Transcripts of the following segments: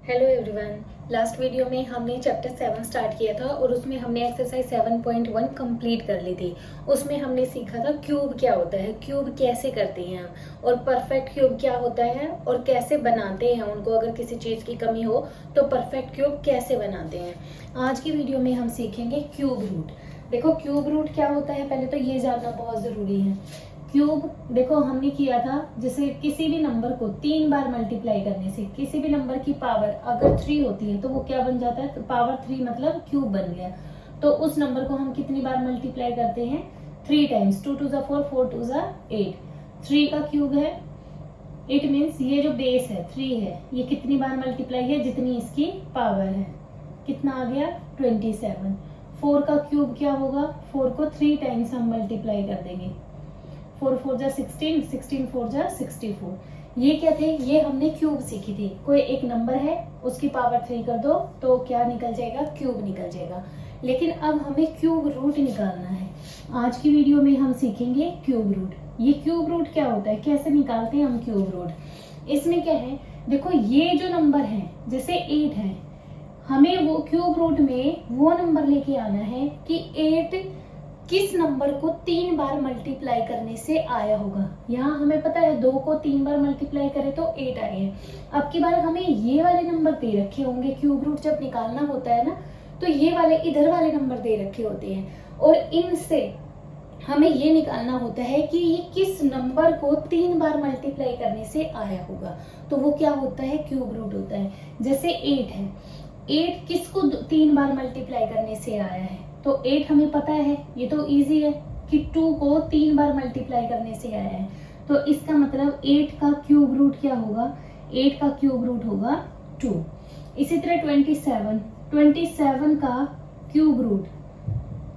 Hello everyone. Last video में हमने chapter 7 start किया था और उसमें हमने एक्सरसाइज 7.1 कंप्लीट कर ली थी। उसमें हमने सीखा था क्यूब क्या होता है, क्यूब कैसे करते हैं हम, और परफेक्ट क्यूब क्या होता है और कैसे बनाते हैं उनको। अगर किसी चीज़ की कमी हो तो परफेक्ट क्यूब कैसे बनाते हैं। आज की वीडियो में हम सीखेंगे क्यूब रूट। देखो क्यूब रूट क्या होता है, पहले तो ये जानना बहुत ज़रूरी है। क्यूब देखो हमने किया था, जैसे किसी भी नंबर को 3 बार मल्टीप्लाई करने से किसी भी नंबर की पावर अगर 3 होती है तो वो क्या बन जाता है, पावर 3 मतलब क्यूब बन गया। तो उस नंबर को हम कितनी बार मल्टीप्लाई करते हैं, 3 टाइम्स। 2 टू ज़ा 4, 4 टू ज़ा 8। 3 का क्यूब है, इट मीन्स ये जो बेस है 3 है, ये कितनी बार मल्टीप्लाई है, जितनी इसकी पावर है। कितना आ गया, 27। 4 का क्यूब क्या होगा, 4 को 3 टाइम्स हम मल्टीप्लाई कर देंगे। 4 4 जा 16, 16 4 जा 64। ये क्या थे, ये हमने क्यूब सीखी थी। कोई एक नंबर है, उसकी पावर 3 कर दो तो क्या निकल जाएगा, क्यूब निकल जाएगा। लेकिन अब हमें क्यूब रूट निकालना है। आज की वीडियो में हम सीखेंगे क्यूब रूट। ये क्यूब रूट क्या होता है, कैसे निकालते हैं हम क्यूब रूट। इसमें क्या है, देखो ये जो नंबर है जैसे 8 है, हमें वो क्यूब रूट में वो नंबर लेके आना है कि 8 किस नंबर को 3 बार मल्टीप्लाई करने से आया होगा। यहाँ हमें पता है 2 को 3 बार मल्टीप्लाई करें तो 8 आए हैं। अब की बार हमें ये वाले नंबर दे रखे होंगे, क्यूब रूट जब निकालना होता है ना, तो ये वाले इधर वाले नंबर दे रखे होते हैं और इनसे हमें ये निकालना होता है कि ये किस नंबर को 3 बार मल्टीप्लाई करने से आया होगा। तो वो क्या होता है, क्यूब रूट होता है। जैसे 8 है, 8 किसको 3 बार मल्टीप्लाई करने से आया है, तो 8 हमें पता है, ये तो इजी है कि 2 को 3 बार मल्टीप्लाई करने से आया है। तो इसका मतलब 8 का क्यूब रूट क्या होगा, 8 का क्यूब रूट होगा 2। इसी तरह 27 का क्यूब रूट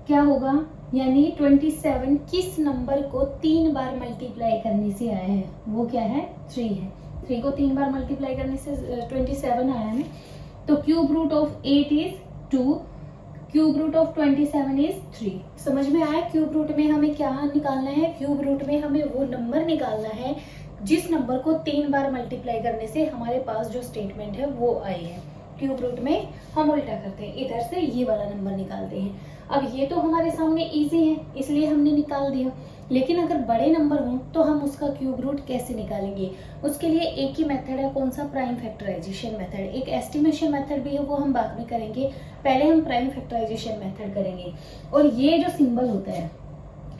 क्या होगा, यानी 27 किस नंबर को 3 बार मल्टीप्लाई करने से आया है, वो क्या है, 3 है। 3 को 3 बार मल्टीप्लाई करने से 27 आया है। तो cube root of 8 is 2, cube root of 27 is 3। समझ में आया। क्यूब रूट में हमें क्या निकालना है, क्यूब रूट में हमें वो नंबर निकालना है जिस नंबर को 3 बार मल्टीप्लाई करने से हमारे पास जो स्टेटमेंट है वो आई है। क्यूब रूट में हम उल्टा करते हैं, इधर से ये वाला नंबर निकालते हैं। अब ये तो हमारे सामने इजी है इसलिए हमने निकाल दिया, लेकिन अगर बड़े नंबर हों तो हम उसका क्यूब रूट कैसे निकालेंगे। उसके लिए एक ही मेथड है, कौन सा, प्राइम फैक्टराइजेशन मेथड। एक एस्टिमेशन मेथड भी है, वो हम बाद में करेंगे। पहले हम प्राइम फैक्टराइजेशन मेथड करेंगे। और ये जो सिंबल होता है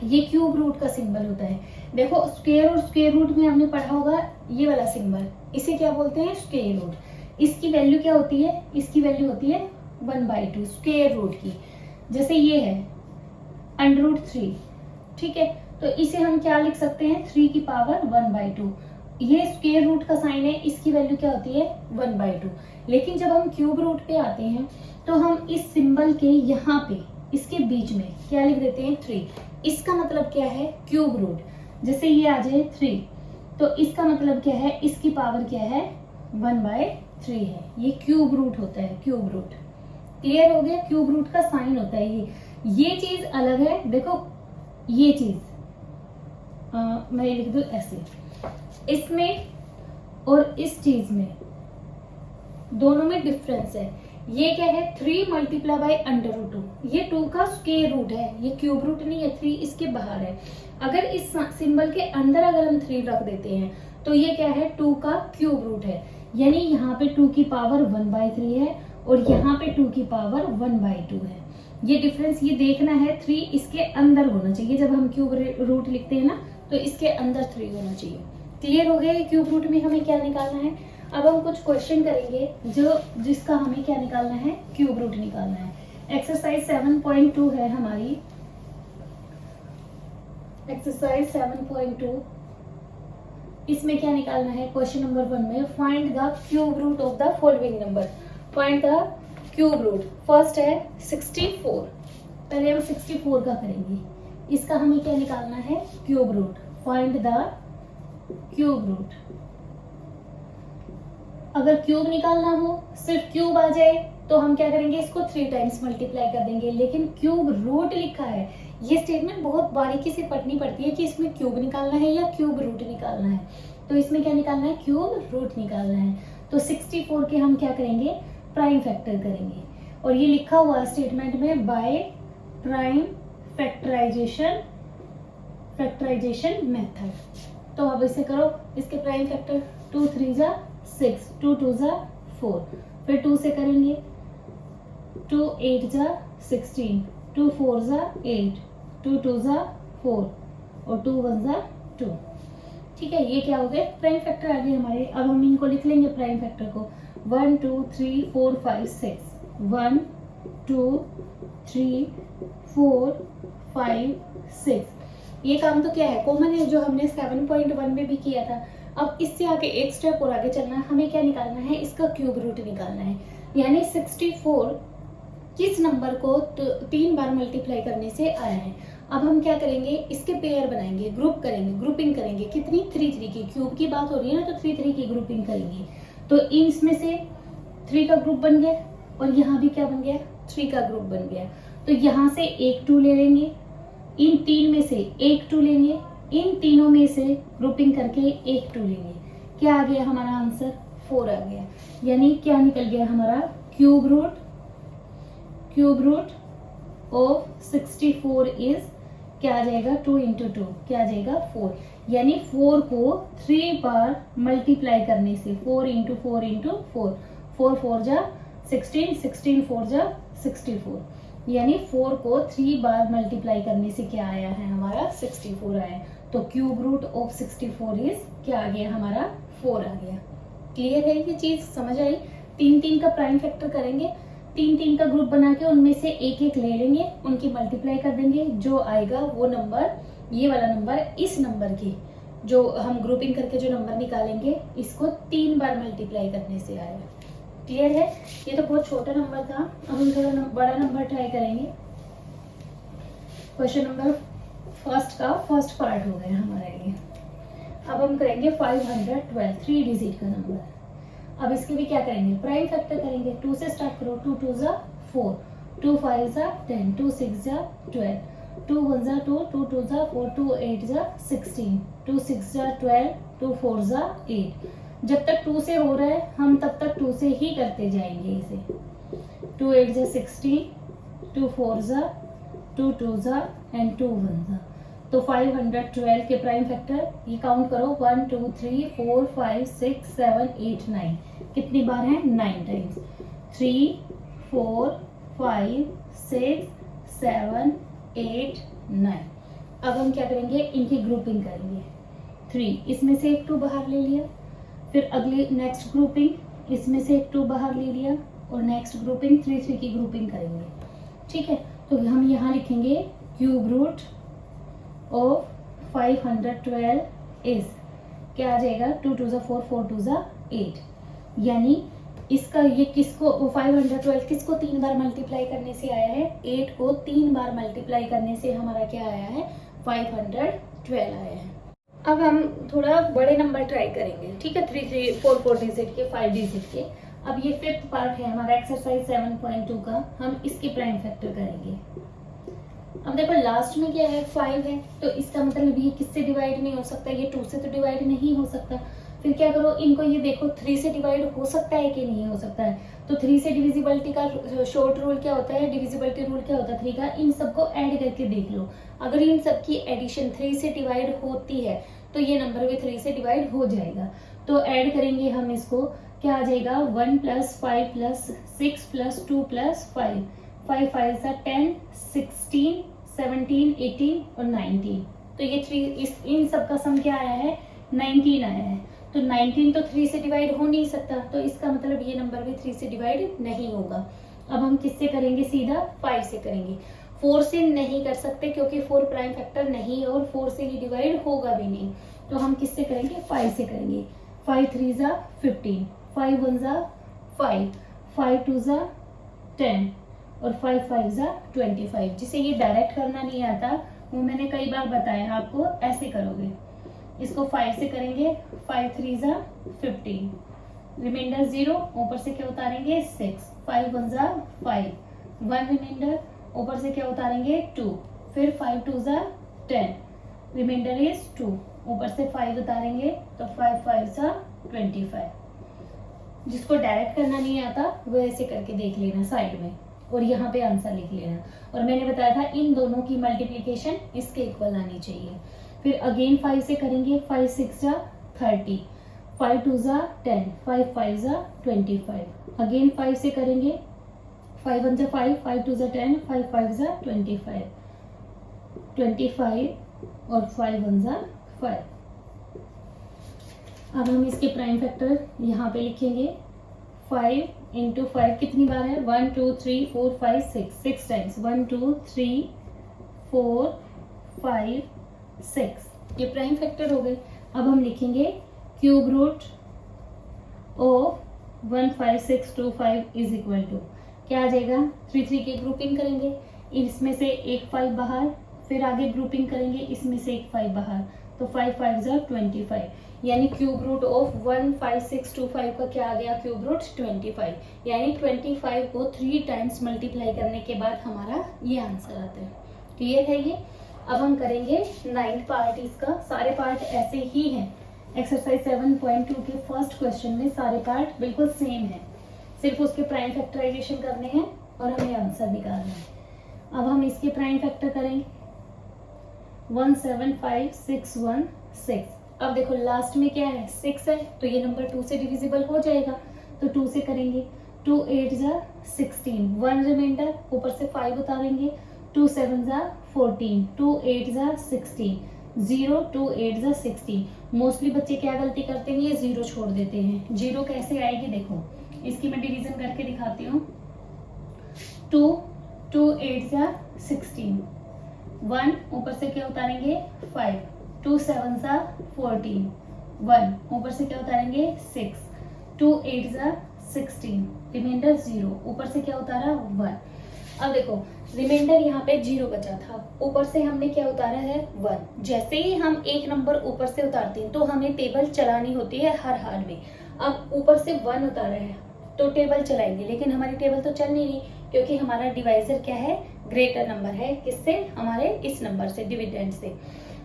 ये क्यूब रूट का सिंबल होता है। देखो स्क्वायर और स्क्वायर रूट में हमने पढ़ा होगा ये वाला सिंबल, इसे क्या बोलते हैं, स्क्वायर रूट। इसकी वैल्यू क्या होती है, इसकी वैल्यू होती है 1/2 स्क्वायर रूट की। जैसे ये है √3, ठीक है, तो इसे हम क्या लिख सकते हैं, 3 की पावर 1/2। ये स्क्वायर रूट का साइन है, इसकी वैल्यू क्या होती है, 1/2। लेकिन जब हम क्यूब रूट पे आते हैं तो हम इस सिंबल के यहाँ पे इसके बीच में क्या लिख देते हैं, 3। इसका मतलब क्या है, क्यूब रूट। जैसे ये आ जाए 3 तो इसका मतलब क्या है, इसकी पावर क्या है, 1/3 है। ये क्यूब रूट होता है, क्यूब रूट। क्लियर हो गया, क्यूब रूट का साइन होता है ये चीज अलग है। देखो ये चीज मैं लिख दूं ऐसे, इसमें और इस चीज में दोनों में डिफरेंस है। ये क्या है, 3 मल्टीप्लाई बाई √2। ये 2 का स्क्वायर रूट है, ये क्यूब रूट नहीं है, 3 इसके बाहर है। अगर इस सिंबल के अंदर अगर हम 3 रख देते हैं तो ये क्या है, 2 का क्यूब रूट है। यानी यहाँ पे 2 की पावर 1/3 है और यहाँ पे 2 की पावर 1/2 है। ये डिफरेंस ये देखना है, 3 इसके अंदर होना चाहिए। जब हम क्यूब रूट लिखते हैं ना तो इसके अंदर 3 होना चाहिए। क्लियर हो गया ये क्यूब रूट में हमें क्या निकालना है। अब हम कुछ क्वेश्चन करेंगे जिसका हमें क्या निकालना है, क्यूब रूट निकालना है। एक्सरसाइज 7.2 है हमारी, एक्सरसाइज 7.2। इसमें क्या निकालना है, क्वेश्चन नंबर 1 में find the cube root of the following number. Find the cube root. First है 64। पहले हम 64 का करेंगे, इसका हमें क्या निकालना है, cube root. Find the cube root. अगर क्यूब निकालना हो, सिर्फ क्यूब आ जाए तो हम क्या करेंगे, इसको 3 टाइम्स मल्टीप्लाई कर देंगे। लेकिन क्यूब रूट लिखा है, ये स्टेटमेंट बहुत बारीकी से पढ़नी पड़ती है कि इसमें क्यूब निकालना है या क्यूब रूट निकालना है। तो इसमें क्या निकालना है, क्यूब रूट निकालना है। तो 64 के हम क्या करेंगे, प्राइम फैक्टर करेंगे। और ये लिखा हुआ स्टेटमेंट में बाय प्राइम फैक्टराइजेशन मेथड। तो अब इसे करो, इसके प्राइम फैक्टर 2 3 जा 6, 2 2 जा 4, फिर 2 से करेंगे 2 8 जा 16, 2 4 जा 8, 2 2 जा 4 और 2 1 जा 2। ठीक है, ये क्या हो गए, प्राइम फैक्टर आ गए हमारे। अब हम इनको लिख लेंगे प्राइम फैक्टर को 1 2 3 4 5 6, 1 2 3 4 5 6। ये काम तो क्या है, कॉमन है, जो हमने 7.1 में भी किया था। अब इससे आगे एक स्टेप और आगे चलना है, हमें क्या निकालना है, इसका क्यूब रूट निकालना है। यानी 64 किस नंबर को 3 बार मल्टीप्लाई करने से आया है। अब हम क्या करेंगे, इसके पेयर बनाएंगे, ग्रुप करेंगे, ग्रुपिंग करेंगे। कितनी, 3 3 की। क्यूब की बात हो रही है ना, तो 3 3 की ग्रुपिंग करेंगे। तो इसमें से 3 का ग्रुप बन गया और यहाँ भी क्या बन गया, 3 का ग्रुप बन गया। तो यहाँ से एक 2 ले लेंगे, इन 3 में से एक 2 लेंगे, इन तीनों में से ग्रुपिंग करके एक 2 लेंगे। क्या आ गया हमारा आंसर, 4 आ गया। यानी क्या निकल गया हमारा, क्यूब रूट ऑफ 64 इज क्या आ जाएगा, 2 इंटू 2 क्या आ जाएगा 4। यानी 4 को 3 बार मल्टीप्लाई करने से 4 इंटू 4 इंटू 4, 4 4 जा 16, 16 4 जा 64। यानी 4 को 3 बार मल्टीप्लाई करने से क्या आया है हमारा, 64 आया। तो क्यूब रूट ऑफ 64 इज क्या आ गया हमारा, 4 आ गया। क्लियर है ये चीज, समझ आई। 3 3 का प्राइम फैक्टर करेंगे, 3 3 का ग्रुप बना के उनमें से एक एक ले लेंगे, उनकी मल्टीप्लाई कर देंगे, जो आएगा वो नंबर, ये वाला नंबर इस नंबर की जो हम ग्रुपिंग करके जो नंबर निकालेंगे, इसको 3 बार मल्टीप्लाई करने से आएगा। क्लियर है, ये तो बहुत छोटा नंबर था। अब हम थोड़ा बड़ा नंबर ट्राई करेंगे। क्वेश्चन नंबर फर्स्ट का फर्स्ट पार्ट हो गया हमारे लिए। अब हम करेंगे 512, 3 डिजिट का नंबर। अब इसके भी क्या करेंगे, प्राइम फैक्टर करेंगे। 2 से स्टार्ट करो, 2 2 जा 4, 2 5 जा 10, 2 6 जा 12, 2 1 जा 2, 2 2 जा 4, 2 8 जा 16, 2 6 जा 12, 2 4 जा 8। जब तक 2 से हो रहा है हम तब तक 2 से ही करते जाएंगे इसे। 2 8 जा 16, 2 4 जा 2 2 जा एंड 2 1 जा। तो 512 के प्राइम फैक्टर ये काउंट करो, 1 2 3 4 5 6 7 8 9। कितनी बार है, 9 टाइम्स। 3 4 5 6 7 8 9। अब हम क्या करेंगे, इनकी ग्रुपिंग करेंगे। 3 इसमें से एक 2 बाहर ले लिया, फिर अगली नेक्स्ट ग्रुपिंग इसमें से एक 2 बाहर ले लिया और नेक्स्ट ग्रुपिंग 3 3 की ग्रुपिंग करेंगे। ठीक है, तो हम यहाँ लिखेंगे क्यूब रूट ऑफ 512 इज क्या आ जाएगा, 2 2 जा 4, 4 2 जा 8। यानी इसका ये किसको, 512 किसको 3 बार मल्टीप्लाई करने से आया है, 8 को 3 बार मल्टीप्लाई करने से हमारा क्या आया है, 512 आया है। अब हम थोड़ा बड़े नंबर ट्राई करेंगे। ठीक है, 3 3 4 4 डिजिट के, 5 डिजिट के। अब ये 5th पार्ट है हमारा एक्सरसाइज 7.2 का, हम इसकी प्राइम फैक्टर करेंगे। अब देखो लास्ट में क्या है, 5 है, तो इसका मतलब ये किससे डिवाइड नहीं हो सकता, ये 2 से तो डिवाइड नहीं हो सकता। फिर क्या करो, इनको ये देखो 3 से डिवाइड हो सकता है कि नहीं हो सकता है। तो 3 से डिविजिबिलिटी का शॉर्ट रूल क्या होता है, डिविजिबिलिटी रूल क्या होता है 3 का, इन सबको ऐड करके देख लो। अगर इन सबकी एडिशन 3 से डिवाइड होती है तो ये नंबर भी 3 से डिवाइड हो जाएगा। तो ऐड करेंगे हम इसको, क्या आ जाएगा, 1 + 5 + 6 + 2 + 5, 5 5 सा 10, 16 17 18 और 19। तो ये 3 इन सब का सम क्या आया है, 19 आया है। तो 19 तो 3 से डिवाइड हो नहीं सकता, तो इसका मतलब ये नंबर भी 3 से डिवाइड नहीं होगा। अब हम किससे करेंगे, सीधा 5 से करेंगे। 4 से नहीं कर सकते क्योंकि 4 प्राइम फैक्टर नहीं है और 4 से ही डिवाइड होगा भी नहीं। तो हम किससे करेंगे, 5 से करेंगे। 5 3 जा 15, 5 1 जा 5, 5 2 जा 10 और 5 5 जा 25। जिसे ये डायरेक्ट करना नहीं आता वो मैंने कई बार बताया आपको, ऐसे करोगे। इसको 5 से करेंगे, 5 3 जा 15, रिमाइंडर 0, ऊपर से क्या उतारेंगे 6, 5 1 जा 5, 1 रिमाइंडर, ऊपर से क्या उतारेंगे 2, फिर 5 2 जा 10, रिमाइंडर इज 2, ऊपर से 5 उतारेंगे तो 5 5 जा 25। जिसको डायरेक्ट करना नहीं आता वो ऐसे करके देख लेना साइड में, और यहाँ पे आंसर लिख लेना। और मैंने बताया था इन दोनों की मल्टीप्लिकेशन इसके इक्वल आनी चाहिए। फिर अगेन 5 से करेंगे, 5 6 जा 30, 5 2 जा 10, 5 5 जा 25। अगेन 5 से करेंगे, 5 1 जा 5, 5 2 जा 10, 5 5 जा 25, 25 और 5 1 जा 5। अब हम इसके प्राइम फैक्टर यहाँ पे लिखेंगे। 5 इंटू 5 कितनी बार है, 1 2 3 4 5 6 टाइम्स, 1 2 3 4 5 6, ये प्राइम फैक्टर हो गए। अब हम लिखेंगे cube root of 15625 is equal to क्या आ जाएगा, 3 3 की ग्रुपिंग करेंगे, इसमें से एक 5 बाहर, फिर आगे ग्रुपिंग करेंगे, इसमें से एक 5 बाहर, तो 5 5 जा 25, यानी क्यूब रूट ऑफ 15625 का क्या आ गया, क्यूब रूट 25, यानी 25 को 3 टाइम्स मल्टीप्लाई करने के बाद हमारा ये आंसर आता है। क्लियर है ये। अब हम करेंगे 9th पार्ट, इसका सारे पार्ट ऐसे ही हैं। एक्सरसाइज 7.2 के फर्स्ट क्वेश्चन में सारे पार्ट बिल्कुल सेम है, सिर्फ उसके प्राइम फैक्टराइजेशन करने हैं और हमें आंसर निकालना है। अब हम इसके प्राइम फैक्टर करेंगे, 175,616। अब देखो लास्ट में क्या है, 6 है, तो ये नंबर 2 से डिविजिबल हो जाएगा, तो 2 से करेंगे, 2 8 जा 16, 1 रिमाइंडर, ऊपर से 5 उतारेंगे, 2 7 जा 14, 2 8 जा 16, 0 2 8 जा 16। मोस्टली बच्चे क्या गलती करते हैं, ये 0 छोड़ देते हैं। 0 कैसे आएगी देखो, इसकी मैं डिवीजन करके दिखाती हूँ। 2 2 8 जा 16, 1 ऊपर से क्या उतारेंगे 5, 2 7 जा 14, 1 ऊपर से क्या उतारेंगे 6, 2 8 जा 16, रिमाइंडर 0, ऊपर से क्या उतारा 1। अब देखो रिमाइंडर यहाँ पे 0 बचा था, ऊपर से हमने क्या उतारा है 1। जैसे ही हम एक नंबर ऊपर से उतारते हैं तो हमें टेबल चलानी होती है हर हाल में। अब ऊपर से 1 उतारा है तो टेबल चलाएंगे, लेकिन हमारी टेबल तो चल नहीं रही, क्योंकि हमारा डिवाइजर क्या है, ग्रेटर नंबर है, किससे, हमारे इस नंबर से, डिविडेंड से,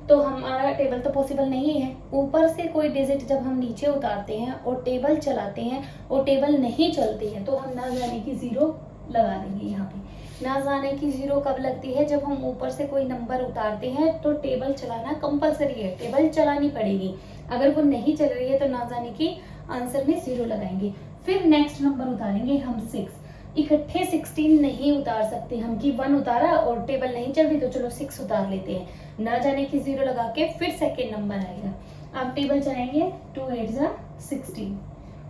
तो हमारा टेबल तो पॉसिबल नहीं है। ऊपर से कोई डिजिट जब हम नीचे उतारते हैं और टेबल चलाते हैं और टेबल नहीं चलती है, तो हम ना जाने की 0 लगा देंगे। यहाँ पे ना जाने की 0 कब लगती है, जब हम ऊपर से कोई नंबर उतारते हैं तो टेबल चलाना कंपलसरी है, टेबल चलानी पड़ेगी। अगर वो नहीं चल रही है तो ना जाने की आंसर में 0 लगाएंगे। फिर नेक्स्ट नंबर उतारेंगे हम 6, इकट्ठे 16 नहीं उतार सकते हम कि 1 उतारा और टेबल नहीं चल रही तो चलो 6 उतार लेते हैं, ना जाने की 0 लगा के फिर सेकेंड नंबर आएगा। आप टेबल चलाएंगे, 2 8 जा 16।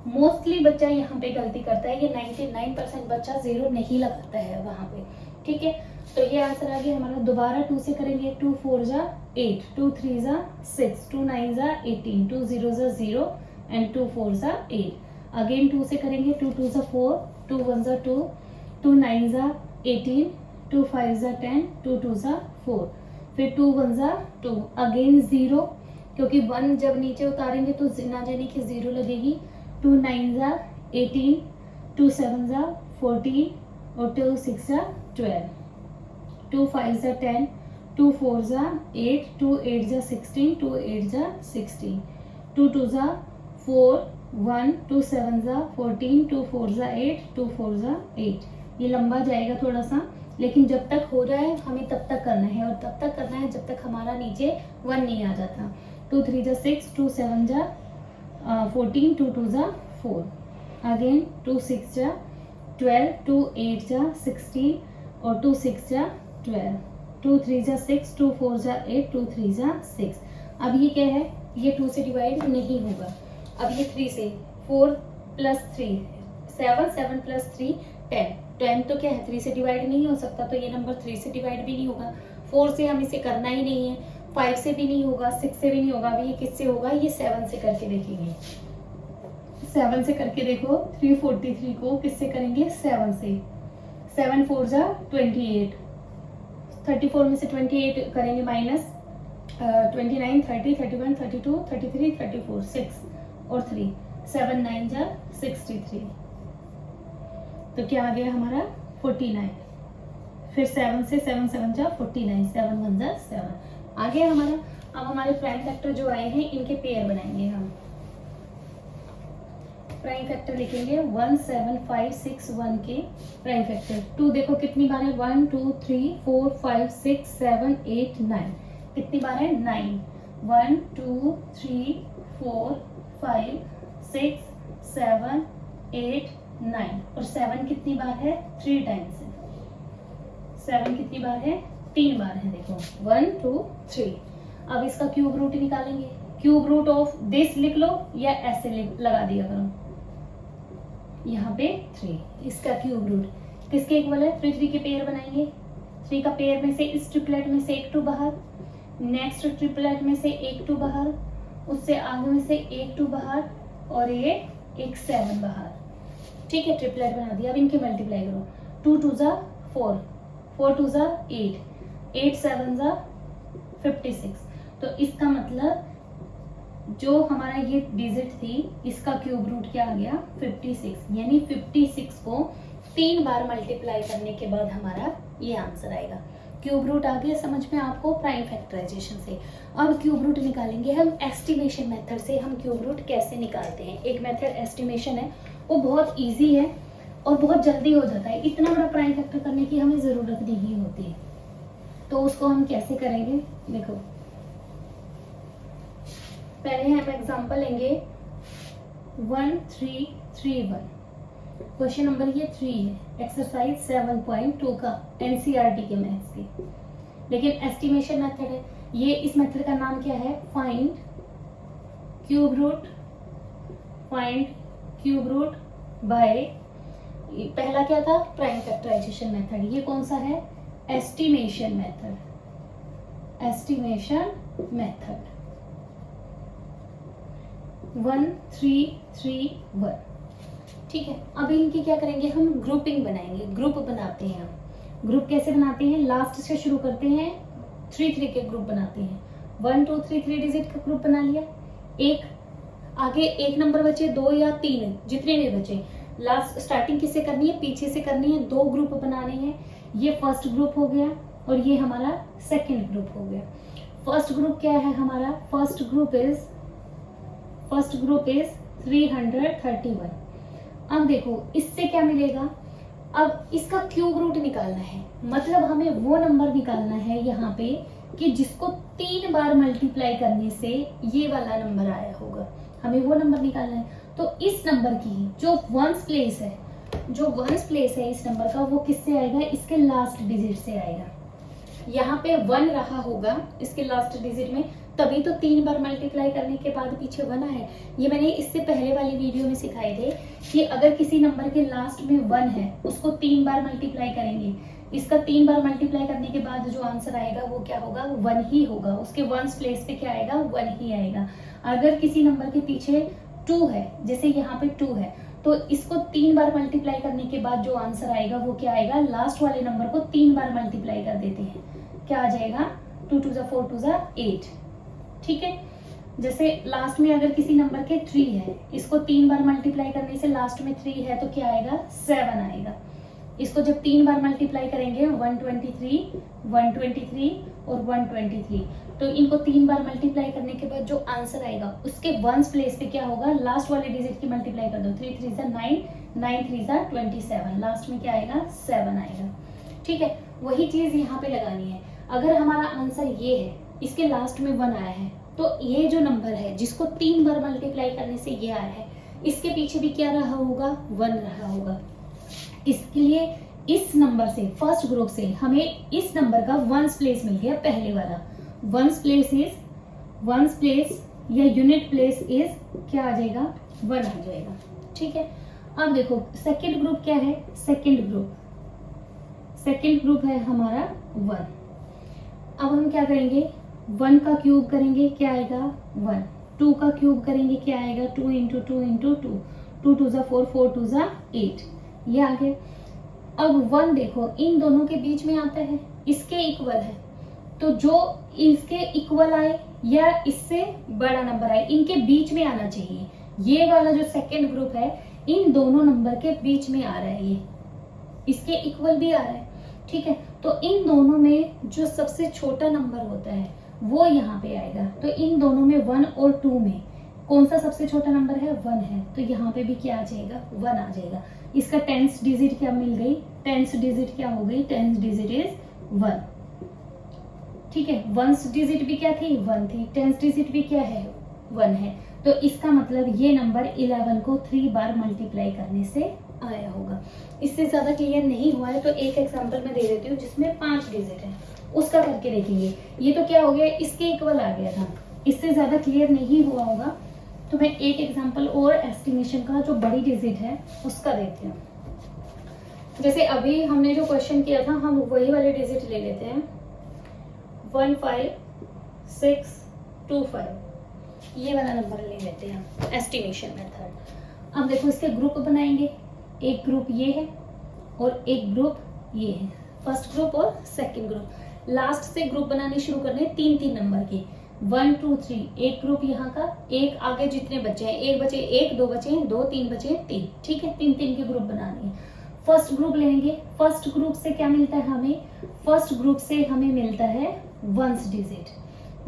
मोस्टली बच्चा यहाँ पे गलती करता है, ये 99% बच्चा 0 नहीं लगाता है वहां पे, ठीक है। तो ये आंसर आ गया हमारा। दोबारा 2 से करेंगे, 2 4 जा 8, 2 3 जा 6, 2 9 जा 18, 2 0 जा 0 एंड 2 4 जा 8। अगेन 2 से करेंगे, 2 2 जा 4, 2 1 जा 2, 2 9 जा 18, 2 5 जा 10, 2 2 जा 4, फिर 2 1 जा 2, अगेन 0, क्योंकि 1 जब नीचे उतारेंगे तो ना जाने की 0 लगेगी। 2 9 जा 18, 2 7 जा 14 और 2 6 जा 12, 2 5 जा 10, 2 4 जा 8, 2 8 जा 16, 2 8 जा 16, 2 2 जा 4, 1, 2 7 जा 14, 2 4 जा 8, 2 4 जा 8। ये लंबा जाएगा थोड़ा सा, लेकिन जब तक हो रहा है हमें तब तक करना है, और तब तक करना है जब तक हमारा नीचे 1 नहीं आ जाता। 2 3 जा 6, 2 7 जा 14, 2 2 जा 4, अगेन 2 6 जा 12, 2 8 जा 16 और 2 6 जा 12, 2 3 जा 6, 2 4 जा 8, 2 3 जा 6। अब ये क्या है, ये 2 से डिवाइड नहीं होगा। अब ये 3 से 4 + 3 7, 7 + 3 10, 10 तो क्या है 3 से डिवाइड नहीं हो सकता, तो ये नंबर 3 से डिवाइड भी नहीं होगा। 4 से हम इसे करना ही नहीं है, 5 से भी नहीं होगा, 6 से भी नहीं होगा। अभी ये किससे होगा, ये 7 से करके देखेंगे। 7 से करके देखो, 343 को किससे करेंगे, 7 से। 7 4 जा 28, 34 में से 28 करेंगे माइनस, 29 30 31 32 33 34 6 और 3, 7 9 जा 63, तो क्या आ गया हमारा 49। फिर 7 से 7 7 जा 49, 7 1 जा 7 आ गया हमारा। अब हमारे प्राइम फैक्टर जो आए हैं इनके पेयर बनाएंगे हम। प्राइम फैक्टर लिखेंगे 17561 के प्राइम फैक्टर। 2 देखो कितनी बार है, 1 2 3 4 5 6 7 8 9, कितनी बार है 9, 1 2 3 4 5 6 7 8 9, और 7 कितनी बार है 3 टाइम्स है, 7 कितनी बार है 3 बार है, देखो 1 2 3। अब इसका क्यूब रूट निकालेंगे, क्यूब रूट ऑफ दिस लिख लो या ऐसे लगा दिया करो, यहाँ पे 3, इसका क्यूब रूट किसके इक्वल है, 3 3 के पेयर बनाएंगे, 3 का पेयर में से इस ट्रिपलेट में से एक 2 बाहर, नेक्स्ट ट्रिपलेट में से एक 2 बाहर, उससे आगे में से एक 2 बाहर, और ये एक 7 बाहर। ठीक है, ट्रिपलेट बना दिया। अब इनके मल्टीप्लाई करो, 2 2 जा 4, 4 2 जा 8, 8 7 जा 56। तो इसका मतलब जो हमारा ये डिजिट थी इसका क्यूब रूट क्या आ गया 56, यानी 56 को 3 बार मल्टीप्लाई करने के बाद हमारा ये आंसर आएगा। क्यूब रूट आ गया समझ में आपको प्राइम फैक्टराइजेशन से। अब क्यूब रूट निकालेंगे हम एस्टिमेशन मेथड से। हम क्यूब रूट कैसे निकालते हैं, एक मेथड एस्टिमेशन है, वो बहुत इजी है और बहुत जल्दी हो जाता है, इतना बड़ा प्राइम फैक्टर करने की हमें जरूरत नहीं होती है। तो उसको हम कैसे करेंगे, देखो पहले हम एग्जांपल लेंगे 1331, क्वेश्चन नंबर ये 3 है, एक्सरसाइज 7.2 का एनसीईआरटी के मैथ्स की, लेकिन एस्टिमेशन मेथड है ये। इस मेथड का नाम क्या है, find cube root, find cube root by, पहला क्या था प्राइम फैक्टराइजेशन मेथड, ये कौन सा है एस्टिमेशन मेथड, एस्टिमेशन मेथड 1331। ठीक है, अभी इनकी क्या करेंगे हम, ग्रुपिंग बनाएंगे, ग्रुप बनाते हैं हम। ग्रुप कैसे बनाते हैं, लास्ट से शुरू करते हैं, 3 3 के ग्रुप बनाते हैं, 1 2 3 3 डिजिट का ग्रुप बना लिया, एक आगे एक नंबर बचे, 2 या 3 जितने भी बचे, लास्ट स्टार्टिंग किससे करनी है, पीछे से करनी है, 2 ग्रुप बनाने हैं। ये फर्स्ट ग्रुप हो गया और ये हमारा सेकंड ग्रुप हो गया। फर्स्ट ग्रुप क्या है हमारा, फर्स्ट ग्रुप इज 331। अब देखो इससे क्या मिलेगा, अब इसका क्यूब रूट निकालना है, मतलब हमें वो नंबर निकालना है यहाँ पे कि जिसको 3 बार मल्टीप्लाई करने से ये वाला नंबर आया होगा, हमें वो नंबर निकालना है। तो इस नंबर की जो वंस प्लेस है, जो वंस प्लेस है इस नंबर का, वो किससे आएगा, इसके लास्ट डिजिट से आएगा। यहाँ पे 1 रहा होगा इसके लास्ट डिजिट में, तभी तो 3 बार मल्टीप्लाई करने के बाद पीछे 1 है। ये मैंने इससे पहले वाली वीडियो में सिखाए थे कि अगर किसी नंबर के लास्ट में 1 है उसको 3 बार मल्टीप्लाई करेंगे, इसका 3 बार मल्टीप्लाई करने के बाद जो आंसर आएगा वो क्या होगा, 1 ही होगा, उसके वंस प्लेस पे क्या आएगा, 1 ही आएगा। अगर किसी नंबर के पीछे 2 है, जैसे यहाँ पे 2 है, तो इसको 3 बार मल्टीप्लाई करने के बाद जो आंसर आएगा वो क्या आएगा, लास्ट वाले नंबर को 3 बार मल्टीप्लाई कर देते हैं, क्या आ जाएगा 2 2 जा 4 2 जा 8। ठीक है, जैसे लास्ट में अगर किसी नंबर के 3 है, इसको 3 बार मल्टीप्लाई करने से लास्ट में 3 है तो क्या आएगा 7 आएगा। इसको जब 3 बार मल्टीप्लाई करेंगे 123 123 और 123, तो इनको 3 बार मल्टीप्लाई करने के बाद जो आंसर आएगा उसके वंस प्लेस पे क्या होगा, लास्ट वाले डिजिट की मल्टीप्लाई कर दो, 3 3 9 9 3 27, लास्ट में क्या आएगा 7 आएगा। ठीक है, वही चीज यहाँ पे लगानी है। अगर हमारा आंसर ये है, इसके लास्ट में 1 आया है, तो ये जो नंबर है जिसको 3 बार मल्टीप्लाई करने से ये आया है, इसके पीछे भी क्या रहा होगा, 1 रहा होगा। इसके लिए इस नंबर से, फर्स्ट ग्रुप से हमें इस नंबर का वंस प्लेस मिल गया, पहले वाला वंस प्लेस या यूनिट प्लेस इज क्या आ जाएगा, 1 आ जाएगा। ठीक है, अब देखो सेकंड ग्रुप क्या है, सेकंड ग्रुप है हमारा 1। अब हम क्या करेंगे, 1 का क्यूब करेंगे, क्या आएगा 1, 2 का क्यूब करेंगे, क्या आएगा 2 इंटू 2 इंटू 2, 2 2 जा 4 4 2 जा 8, ये आ गए। अब 1 देखो इन दोनों के बीच में आता है, इसके इक्वल है, तो जो इसके इक्वल आए या इससे बड़ा नंबर आए, इनके बीच में आना चाहिए। ये वाला जो सेकंड ग्रुप है इन दोनों नंबर के बीच में आ रहा है, ये इसके इक्वल भी आ रहा है। ठीक है, तो इन दोनों में जो सबसे छोटा नंबर होता है वो यहाँ पे आएगा, तो इन दोनों में 1 और 2 में कौन सा सबसे छोटा नंबर है? 1 है, तो यहाँ पे भी क्या आ जाएगा? 1 आ जाएगा। इसका 10th डिजिट क्या मिल गई? 10th डिजिट क्या हो गई? 10th digit is 1। ठीक है, 1st डिजिट भी क्या थी? 1 थी। 10th डिजिट भी क्या है? 1 है। तो इसका मतलब ये नंबर 11 को 3 बार मल्टीप्लाई करने से आया होगा। इससे ज्यादा क्लियर नहीं हुआ है तो एक एग्जांपल मैं दे देती हूँ जिसमें 5 डिजिट है, उसका करके देखेंगे। ये तो क्या हो गया? इसके इक्वल आ गया था। इससे ज्यादा क्लियर नहीं हुआ होगा तो मैं एक एग्जांपल और एस्टिमेशन का जो बड़ी डिजिट है उसका देती हूँ। जैसे अभी हमने जो क्वेश्चन किया था, हम वही वाले डिजिट ले लेते हैं, 15625, ये वाला नंबर ले लेते हैं एस्टिमेशन मेथड। अब देखो इसके ग्रुप बनाएंगे, एक ग्रुप ये है और एक ग्रुप ये है, फर्स्ट ग्रुप और सेकंड ग्रुप। लास्ट से ग्रुप बनाने शुरू करने 3-3 नंबर के, 1 2 3, एक ग्रुप यहाँ का, एक आगे जितने बचे हैं, एक बचे 1, 2 बचे 2, 3 बचे 3। ठीक है, 3-3 के ग्रुप बनाने हैं। फर्स्ट ग्रुप लेंगे, फर्स्ट ग्रुप से क्या मिलता है हमें? फर्स्ट ग्रुप से हमें मिलता है 1st डिजिट।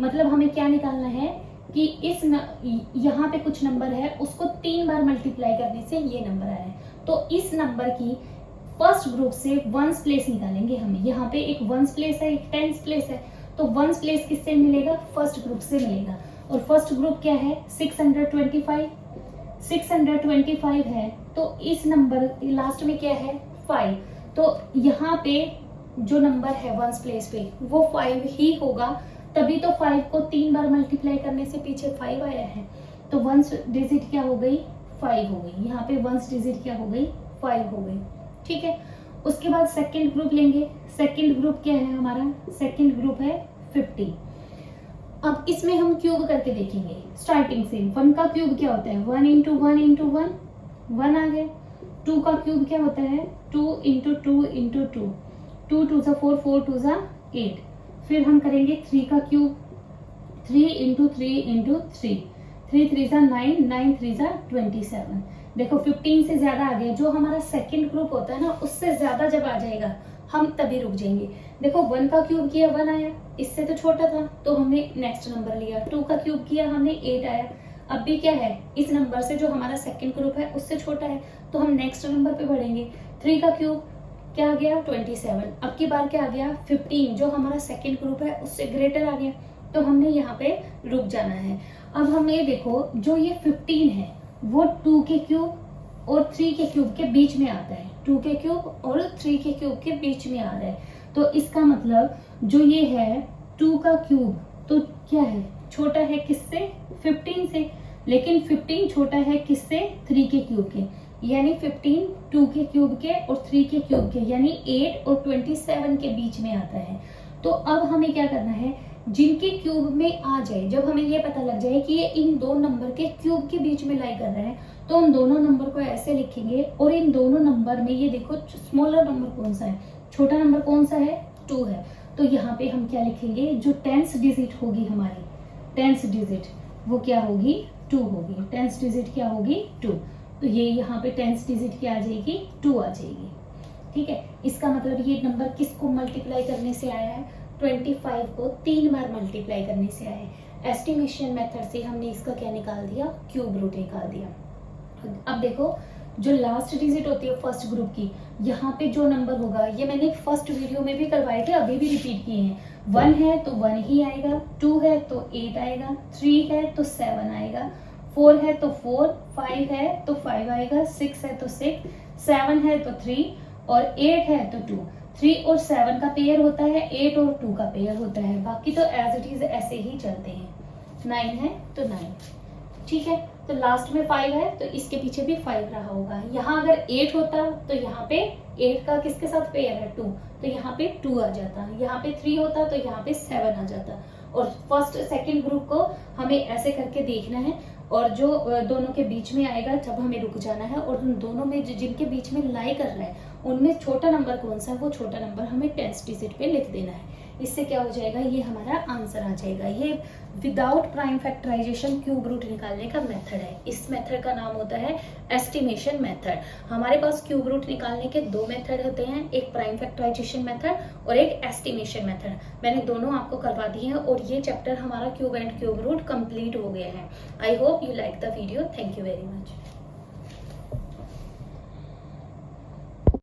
मतलब हमें क्या निकालना है कि यहाँ पे कुछ नंबर है, उसको 3 बार मल्टीप्लाई करने से ये नंबर आया है। तो इस नंबर की फर्स्ट ग्रुप से 1st प्लेस निकालेंगे हमें। यहाँ पे एक 1st प्लेस है, एक 10th प्लेस है, तो 1st प्लेस किससे मिलेगा? फर्स्ट ग्रुप से मिलेगा। और फर्स्ट ग्रुप क्या है? 625। 625 है तो इस नंबर लास्ट में क्या है? 5। तो यहाँ पे जो नंबर है 1st प्लेस पे वो 5 ही होगा, तभी तो 5 को 3 बार मल्टीप्लाई करने से पीछे 5 आया है। तो 1st डिजिट क्या हो गई? 5 हो गई। यहाँ पे 1st डिजिट क्या हो गई? 5 हो गई। ठीक है, उसके बाद सेकंड ग्रुप लेंगे। सेकंड ग्रुप क्या है हमारा? सेकंड ग्रुप है 50। अब इसमें हम क्यूब करके देखेंगे स्टार्टिंग से। 1 का क्यूब क्या होता है? 1 इंटू 1 इंटू 1, 1 आ गया। 2 का क्यूब क्या होता है? 2 इंटू 2 इंटू 2, 2 2 4, 4 2 8। फिर हम करेंगे 3 का क्यूब, 3 इंटू 3 इंटू 3, 3 3 9, 9 3 27। देखो 15 से ज्यादा आ गया। जो हमारा सेकंड ग्रुप होता है ना, उससे ज्यादा जब आ जाएगा हम तभी रुक जाएंगे। देखो 1 का क्यूब किया 1 आया, इससे तो छोटा था तो हमने नेक्स्ट नंबर लिया। 2 का क्यूब किया हमने 8 आया। अब भी क्या है? इस नंबर से जो हमारा सेकंड ग्रुप है उससे छोटा है तो हम नेक्स्ट नंबर पे बढ़ेंगे। 3 का क्यूब क्या आ गया? 27। अब की बार क्या आ गया? 15, जो हमारा सेकंड ग्रुप है उससे ग्रेटर आ गया, तो हमने यहाँ पे रुक जाना है। अब हम ये देखो, जो ये 15 है वो 2 के क्यूब और 3 के क्यूब के बीच में आता है। 2 के क्यूब और 3 के क्यूब के बीच में आ रहा है। तो इसका मतलब जो ये है 2 का क्यूब तो क्या है? छोटा है किससे? 15 से। लेकिन 15 छोटा है किससे? 3 के क्यूब के। यानी 15 2 के क्यूब के और 3 के क्यूब के, यानी 8 और 27 के बीच में आता है। तो अब हमें क्या करना है? जिनके क्यूब में आ जाए, जब हमें ये पता लग जाए कि ये इन दो नंबर के क्यूब के बीच में लाई कर रहे हैं, तो उन दोनों नंबर को ऐसे लिखेंगे। और इन दोनों नंबर में ये देखो स्मॉलर नंबर कौन सा है? छोटा नंबर कौन सा है? 2 है। तो यहाँ पे हम क्या लिखेंगे? जो 10th डिजिट होगी हमारी, 10th डिजिट वो क्या होगी? 2 होगी। 10th डिजिट क्या होगी? 2। तो ये यहाँ पे 10th डिजिट क्या आ जाएगी? 2 आ जाएगी। ठीक है, इसका मतलब ये नंबर किसको मल्टीप्लाई करने से आया है? 25 को 3 बार मल्टीप्लाई करने से आया है। एस्टिमेशन मेथड से हमने इसका क्या निकाल दिया? क्यूब रूट निकाल दिया। अब देखो जो लास्ट डिजिट होती है फर्स्ट ग्रुप की, यहाँ पे जो नंबर होगा, ये मैंने फर्स्ट वीडियो में भी करवाए थे, अभी भी रिपीट किए हैं। 1 है तो 1 ही आएगा, 2 है तो 8 आएगा, 3 है तो 7 आएगा, 4 है तो 4, 5 है तो 5 आएगा, 6 है तो 6, 7 है तो 3 और 8 है तो 2। 3 और 7 का पेयर होता है, 8 और 2 का पेयर होता है। बाकी तो एज इट इज ऐसे ही चलते हैं। 9 है तो 9। ठीक है, तो लास्ट में 5 है तो इसके पीछे भी 5 रहा होगा। यहाँ अगर 8 होता तो यहाँ पे 8 का किसके साथ पेयर है? 2, तो यहाँ पे 2 आ जाता। यहाँ पे 3 होता तो यहाँ पे 7 आ जाता। और फर्स्ट सेकंड ग्रुप को हमें ऐसे करके देखना है, और जो दोनों के बीच में आएगा जब हमें रुक जाना है, और उन दोनों में जिनके बीच में लाई कर रहा है उनमें छोटा नंबर कौन सा है, वो छोटा नंबर हमें टेंस डिजिट पे लिख देना है। इससे क्या हो जाएगा, ये हमारा आंसर आ जाएगा। ये without prime factorization cube root निकालने का मेथड है। इस मेथड का नाम होता है एस्टिमेशन मेथड। हमारे पास क्यूब रूट निकालने के दो मेथड होते हैं, एक प्राइम फैक्टराइजेशन मेथड और एक एस्टिमेशन मेथड। मैंने दोनों आपको करवा दी हैं और ये चैप्टर हमारा cube and cube root complete हो गया है। I hope you like the video. Thank you very much.